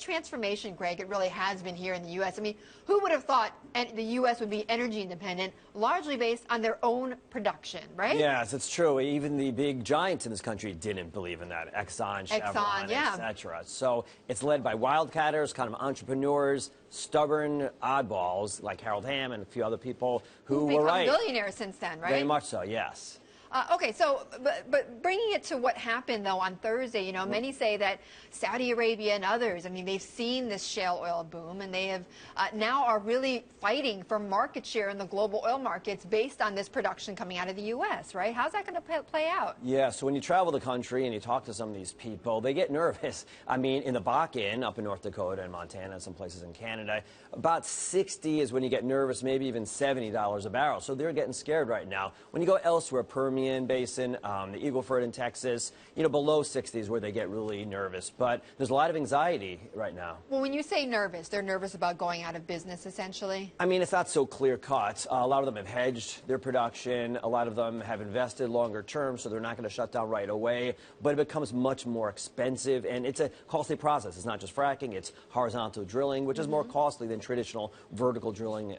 transformation, Greg, it really has been here in the U.S. I mean, who would have thought the U.S. would be energy independent, largely based on their own production, right? Yes, it's true. Even the big giants in this country didn't believe in that. Exxon, Chevron, yeah. etc. So it's led by wildcatters, kind of entrepreneurs, stubborn oddballs like Harold Hamm and a few other people who were right. Billionaires since then, right? Very much so, yes. Okay, so, but bringing it to what happened, though, on Thursday, you know, many say that Saudi Arabia and others, I mean, they've seen this shale oil boom, and they have now are really fighting for market share in the global oil markets based on this production coming out of the U.S., right? How's that going to play out? Yeah, so when you travel the country and you talk to some of these people, they get nervous. I mean, in the Bakken, up in North Dakota and Montana, some places in Canada, about 60 is when you get nervous, maybe even $70 a barrel. So they're getting scared right now. When you go elsewhere, Permian Basin, the Eagle Ford in Texas, you know, below 60 is where they get really nervous. But there's a lot of anxiety right now. Well, when you say nervous, they're nervous about going out of business, essentially? I mean, it's not so clear cut. A lot of them have hedged their production. A lot of them have invested longer term, so they're not going to shut down right away. But it becomes much more expensive, and it's a costly process. It's not just fracking, it's horizontal drilling, which is more costly than traditional vertical drilling.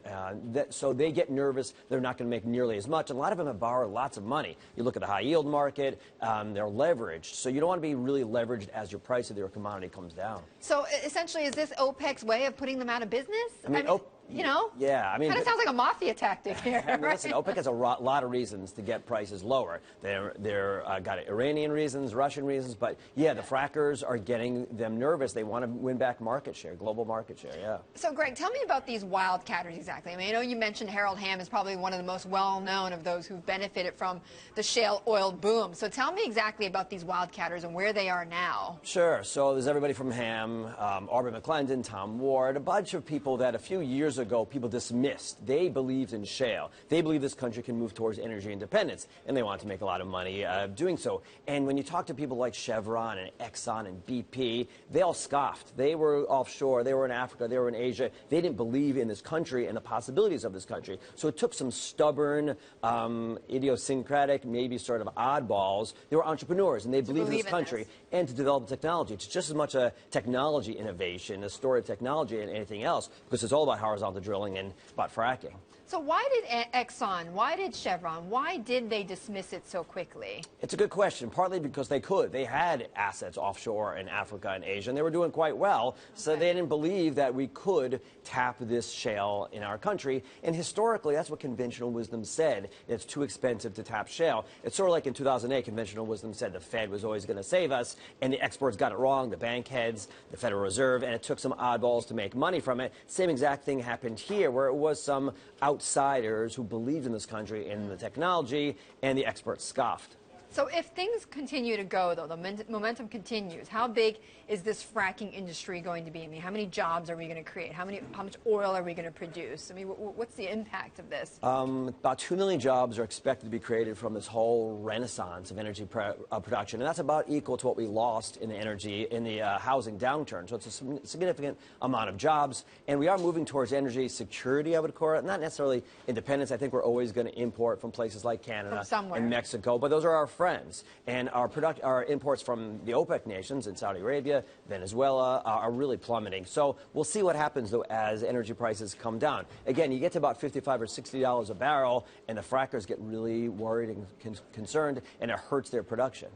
So they get nervous. They're not going to make nearly as much. And a lot of them have borrowed lots of money. You look at the high yield market, they're leveraged. So you don't want to be really leveraged as your price of your commodity comes down. So essentially, is this OPEC's way of putting them out of business? I mean, you know? Yeah, I mean, kind of sounds like a mafia tactic here. I mean, right? Listen, OPEC has a lot of reasons to get prices lower. They're got Iranian reasons, Russian reasons, but yeah, the frackers are getting them nervous. They want to win back market share, global market share. Yeah. So, Greg, tell me about these wildcatters exactly. I mean, I know you mentioned Harold Hamm is probably one of the most well-known of those who've benefited from the shale oil boom. So, tell me exactly about these wildcatters and where they are now. Sure. So, there's everybody from Hamm, Aubrey McClendon, Tom Ward, a bunch of people that a few years ago people dismissed. They believed in shale. They believe this country can move towards energy independence, and they want to make a lot of money doing so. And when you talk to people like Chevron and Exxon and BP, they all scoffed. They were offshore. They were in Africa. They were in Asia. They didn't believe in this country and the possibilities of this country. So it took some stubborn, idiosyncratic, maybe sort of oddballs. They were entrepreneurs, and they believed in this country and to develop technology. It's just as much a technology innovation, a story of technology, and anything else, because it's all about horizontal drilling and about fracking. So why did Exxon, why did Chevron, why did they dismiss it so quickly? It's a good question, partly because they could. They had assets offshore in Africa and Asia, and they were doing quite well, so they didn't believe that we could tap this shale in our country. And historically, that's what conventional wisdom said. It's too expensive to tap shale. It's sort of like in 2008, conventional wisdom said the Fed was always going to save us, and the experts got it wrong, the bank heads, the Federal Reserve, and it took some oddballs to make money from it. Same exact thing happened here, where it was some outsiders who believed in this country and the technology, and the experts scoffed. So if things continue to go, though, the momentum continues, how big is this fracking industry going to be? I mean, how many jobs are we going to create? How much oil are we going to produce? I mean, what's the impact of this? About 2 million jobs are expected to be created from this whole renaissance of energy production, and that's about equal to what we lost in the housing downturn. So it's a significant amount of jobs, and we are moving towards energy security, I would call it, not necessarily independence. I think we're always going to import from places like Canada and Mexico, but those are our friends. And our imports from the OPEC nations in Saudi Arabia, Venezuela, are really plummeting. So we'll see what happens, though, as energy prices come down. Again, you get to about $55 or $60 a barrel, and the frackers get really worried and concerned, and it hurts their production.